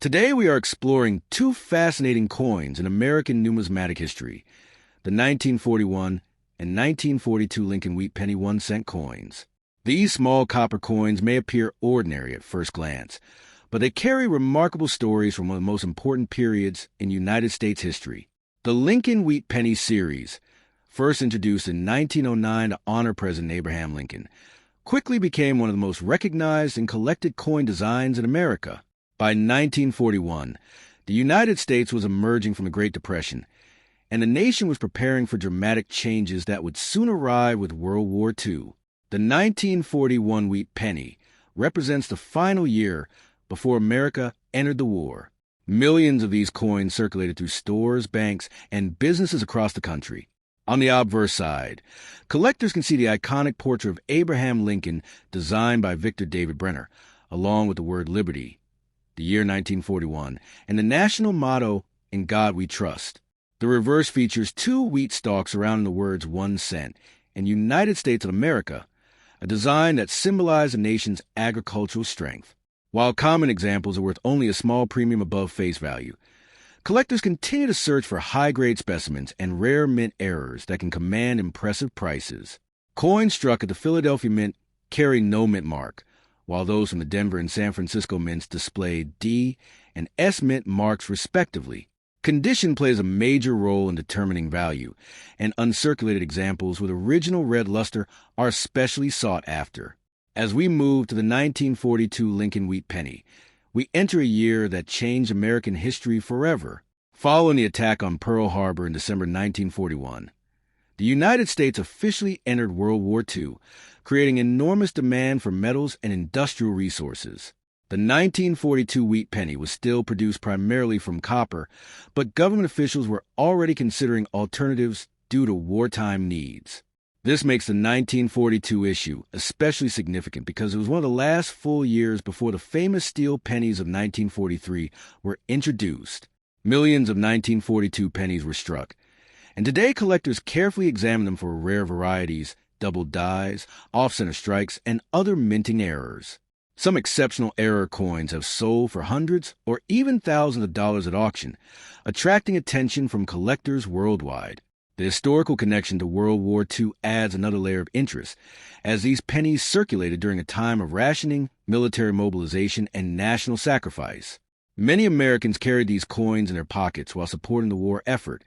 Today we are exploring two fascinating coins in American numismatic history, the 1941 and 1942 Lincoln Wheat Penny 1-cent coins. These small copper coins may appear ordinary at first glance, but they carry remarkable stories from one of the most important periods in United States history. The Lincoln Wheat Penny series, first introduced in 1909 to honor President Abraham Lincoln, quickly became one of the most recognized and collected coin designs in America. By 1941, the United States was emerging from the Great Depression, and the nation was preparing for dramatic changes that would soon arrive with World War II. The 1941 Wheat Penny represents the final year before America entered the war. Millions of these coins circulated through stores, banks, and businesses across the country. On the obverse side, collectors can see the iconic portrait of Abraham Lincoln designed by Victor David Brenner, along with the word liberty, the year 1941, and the national motto, "In God We Trust." The reverse features two wheat stalks surrounding the words 1 cent and United States of America, a design that symbolized the nation's agricultural strength. While common examples are worth only a small premium above face value, collectors continue to search for high-grade specimens and rare mint errors that can command impressive prices. Coins struck at the Philadelphia Mint carry no mint mark, while those from the Denver and San Francisco mints display D and S mint marks respectively. Condition plays a major role in determining value, and uncirculated examples with original red luster are especially sought after. As we move to the 1942 Lincoln Wheat Penny, we enter a year that changed American history forever. Following the attack on Pearl Harbor in December 1941, the United States officially entered World War II, creating enormous demand for metals and industrial resources. The 1942 Wheat Penny was still produced primarily from copper, but government officials were already considering alternatives due to wartime needs. This makes the 1942 issue especially significant because it was one of the last full years before the famous steel pennies of 1943 were introduced. Millions of 1942 pennies were struck, and today collectors carefully examine them for rare varieties, double dies, off-center strikes, and other minting errors. Some exceptional error coins have sold for hundreds or even thousands of dollars at auction, attracting attention from collectors worldwide. The historical connection to World War II adds another layer of interest, as these pennies circulated during a time of rationing, military mobilization, and national sacrifice. Many Americans carried these coins in their pockets while supporting the war effort,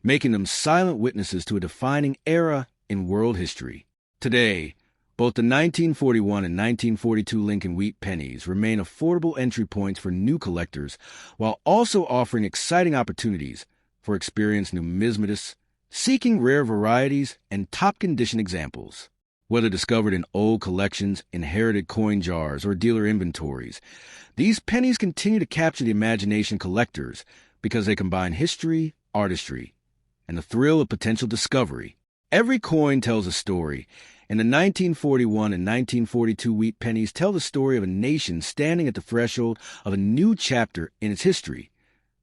making them silent witnesses to a defining era in world history. Today, both the 1941 and 1942 Lincoln Wheat Pennies remain affordable entry points for new collectors, while also offering exciting opportunities for experienced numismatists seeking rare varieties and top-condition examples. Whether discovered in old collections, inherited coin jars, or dealer inventories, these pennies continue to capture the imagination of collectors because they combine history, artistry, and the thrill of potential discovery. Every coin tells a story, and the 1941 and 1942 Wheat Pennies tell the story of a nation standing at the threshold of a new chapter in its history,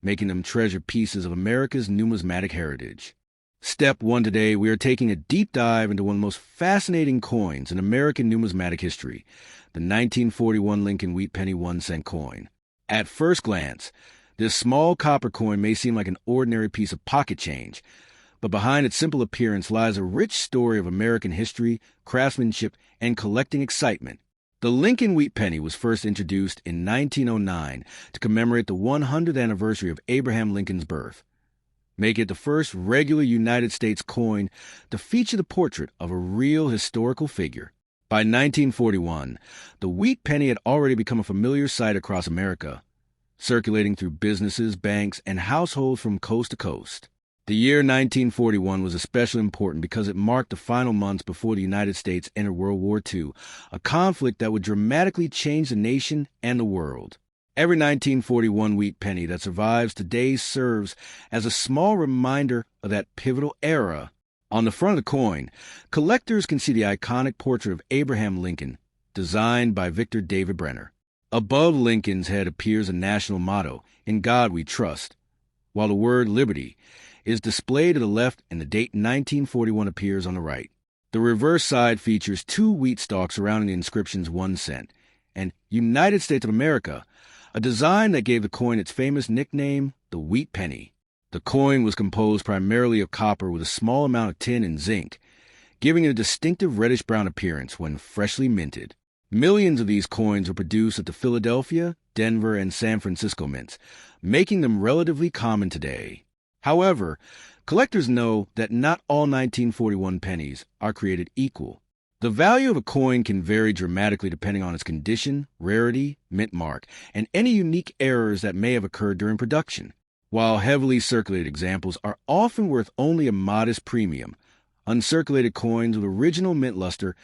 making them treasured pieces of America's numismatic heritage. Step 1 today, we are taking a deep dive into one of the most fascinating coins in American numismatic history, the 1941 Lincoln Wheat Penny 1-cent coin. At first glance, this small copper coin may seem like an ordinary piece of pocket change, but behind its simple appearance lies a rich story of American history, craftsmanship, and collecting excitement. The Lincoln Wheat Penny was first introduced in 1909 to commemorate the 100th anniversary of Abraham Lincoln's birth, making it the first regular United States coin to feature the portrait of a real historical figure. By 1941, the Wheat Penny had already become a familiar sight across America, circulating through businesses, banks, and households from coast to coast. The year 1941 was especially important because it marked the final months before the United States entered World War II, a conflict that would dramatically change the nation and the world. Every 1941 Wheat Penny that survives today serves as a small reminder of that pivotal era. On the front of the coin, collectors can see the iconic portrait of Abraham Lincoln, designed by Victor David Brenner. Above Lincoln's head appears a national motto, "In God We Trust," while the word liberty is displayed to the left and the date 1941 appears on the right. The reverse side features two wheat stalks surrounding the inscriptions 1 cent and United States of America, a design that gave the coin its famous nickname, the Wheat Penny. The coin was composed primarily of copper with a small amount of tin and zinc, giving it a distinctive reddish-brown appearance when freshly minted. Millions of these coins were produced at the Philadelphia, Denver, and San Francisco mints, making them relatively common today. However, collectors know that not all 1941 pennies are created equal. The value of a coin can vary dramatically depending on its condition, rarity, mint mark, and any unique errors that may have occurred during production. While heavily circulated examples are often worth only a modest premium, uncirculated coins with original mint luster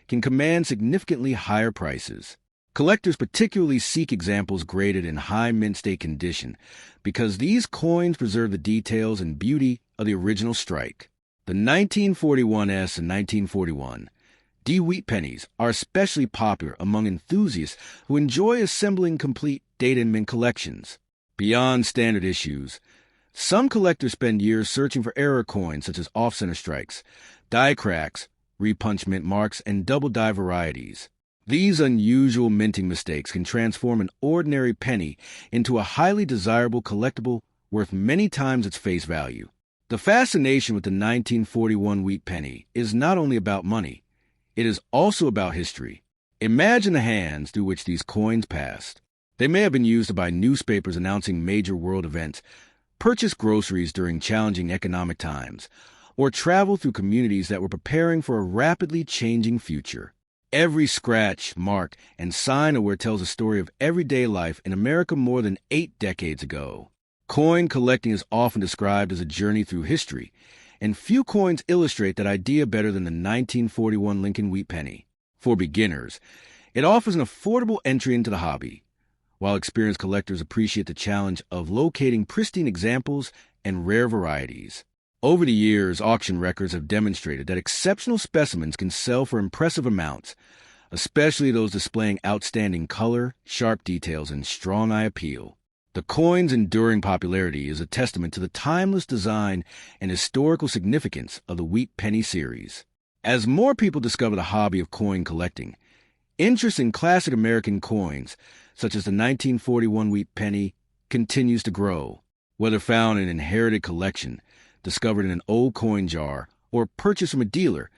can command significantly higher prices. Collectors particularly seek examples graded in high mint state condition because these coins preserve the details and beauty of the original strike. The 1941S and 1941 D Wheat Pennies are especially popular among enthusiasts who enjoy assembling complete date and mint collections. Beyond standard issues, some collectors spend years searching for error coins such as off-center strikes, die cracks, repunch mint marks, and double die varieties. These unusual minting mistakes can transform an ordinary penny into a highly desirable collectible worth many times its face value. The fascination with the 1941 Wheat Penny is not only about money, it is also about history. Imagine the hands through which these coins passed. They may have been used to buy newspapers announcing major world events, purchase groceries during challenging economic times, or travel through communities that were preparing for a rapidly changing future. Every scratch, mark, and sign aware tells a story of everyday life in America more than 8 decades ago. Coin collecting is often described as a journey through history, and few coins illustrate that idea better than the 1941 Lincoln Wheat Penny. For beginners, it offers an affordable entry into the hobby, while experienced collectors appreciate the challenge of locating pristine examples and rare varieties. Over the years, auction records have demonstrated that exceptional specimens can sell for impressive amounts, especially those displaying outstanding color, sharp details, and strong eye appeal. The coin's enduring popularity is a testament to the timeless design and historical significance of the Wheat Penny series. As more people discover the hobby of coin collecting, interest in classic American coins, such as the 1941 Wheat Penny, continues to grow. Whether found in an inherited collection, discovered in an old coin jar, or purchased from a dealer,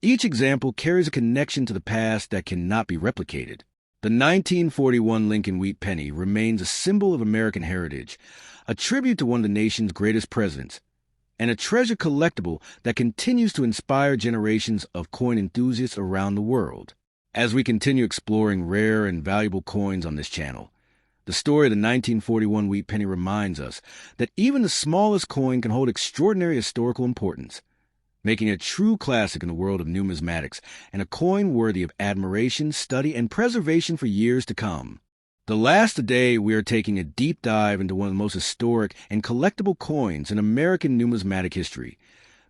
each example carries a connection to the past that cannot be replicated. The 1941 Lincoln Wheat Penny remains a symbol of American heritage, a tribute to one of the nation's greatest presidents, and a treasure collectible that continues to inspire generations of coin enthusiasts around the world. As we continue exploring rare and valuable coins on this channel, the story of the 1941 Wheat Penny reminds us that even the smallest coin can hold extraordinary historical importance, making it a true classic in the world of numismatics and a coin worthy of admiration, study, and preservation for years to come. The last today, we are taking a deep dive into one of the most historic and collectible coins in American numismatic history,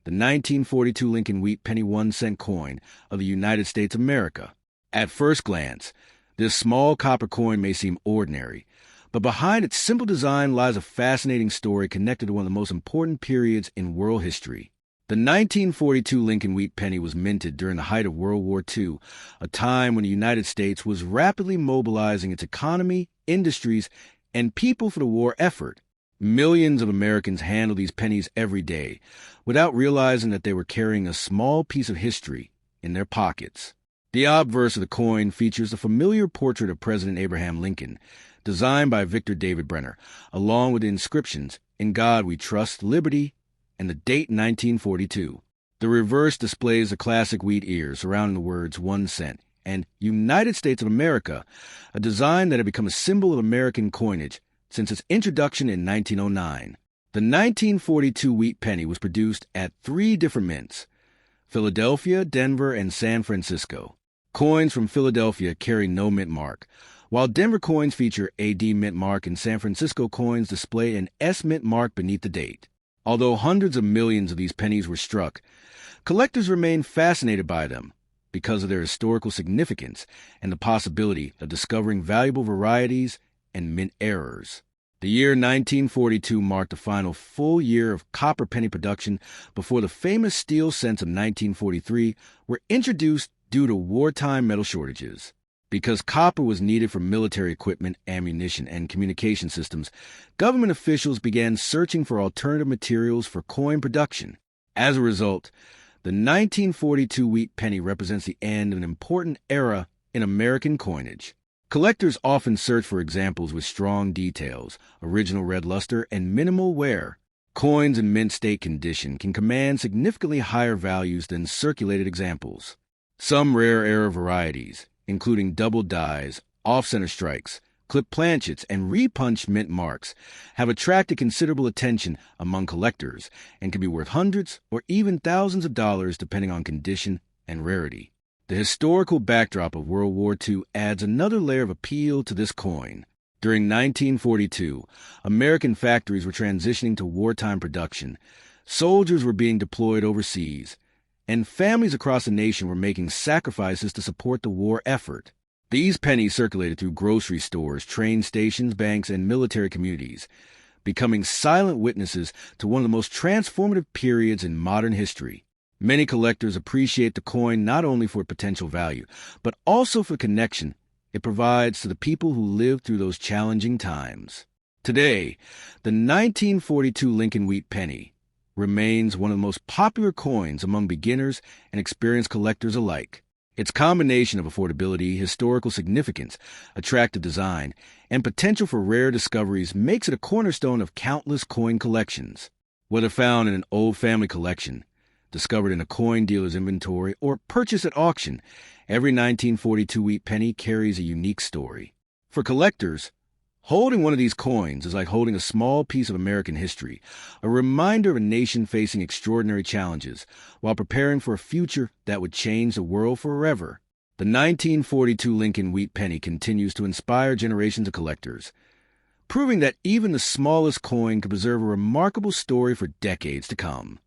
the 1942 Lincoln Wheat Penny 1-cent coin of the United States of America. At first glance, this small copper coin may seem ordinary, but behind its simple design lies a fascinating story connected to one of the most important periods in world history. The 1942 Lincoln Wheat Penny was minted during the height of World War II, a time when the United States was rapidly mobilizing its economy, industries, and people for the war effort. Millions of Americans handle these pennies every day without realizing that they were carrying a small piece of history in their pockets. The obverse of the coin features the familiar portrait of President Abraham Lincoln, designed by Victor David Brenner, along with the inscriptions, "In God We Trust, Liberty," and the date 1942. The reverse displays the classic wheat ears surrounding the words 1 cent and United States of America, a design that had become a symbol of American coinage since its introduction in 1909. The 1942 Wheat Penny was produced at 3 different mints: Philadelphia, Denver, and San Francisco. Coins from Philadelphia carry no mint mark, while Denver coins feature a D mint mark and San Francisco coins display an S mint mark beneath the date. Although hundreds of millions of these pennies were struck, collectors remain fascinated by them because of their historical significance and the possibility of discovering valuable varieties and mint errors. The year 1942 marked the final full year of copper penny production before the famous steel cents of 1943 were introduced due to wartime metal shortages. Because copper was needed for military equipment, ammunition, and communication systems, government officials began searching for alternative materials for coin production. As a result, the 1942 wheat penny represents the end of an important era in American coinage. Collectors often search for examples with strong details, original red luster, and minimal wear. Coins in mint state condition can command significantly higher values than circulated examples. Some rare era varieties, including double dies, off-center strikes, clip planchets, and repunched mint marks, have attracted considerable attention among collectors and can be worth hundreds or even thousands of dollars depending on condition and rarity. The historical backdrop of World War II adds another layer of appeal to this coin. During 1942, American factories were transitioning to wartime production, soldiers were being deployed overseas, and families across the nation were making sacrifices to support the war effort. These pennies circulated through grocery stores, train stations, banks, and military communities, becoming silent witnesses to one of the most transformative periods in modern history. Many collectors appreciate the coin not only for potential value, but also for connection it provides to the people who lived through those challenging times. Today, the 1942 Lincoln Wheat Penny remains one of the most popular coins among beginners and experienced collectors alike. Its combination of affordability, historical significance, attractive design, and potential for rare discoveries makes it a cornerstone of countless coin collections. Whether found in an old family collection, discovered in a coin dealer's inventory, or purchased at auction, every 1942 wheat penny carries a unique story. For collectors, holding one of these coins is like holding a small piece of American history, a reminder of a nation facing extraordinary challenges while preparing for a future that would change the world forever. The 1942 Lincoln Wheat Penny continues to inspire generations of collectors, proving that even the smallest coin can preserve a remarkable story for decades to come.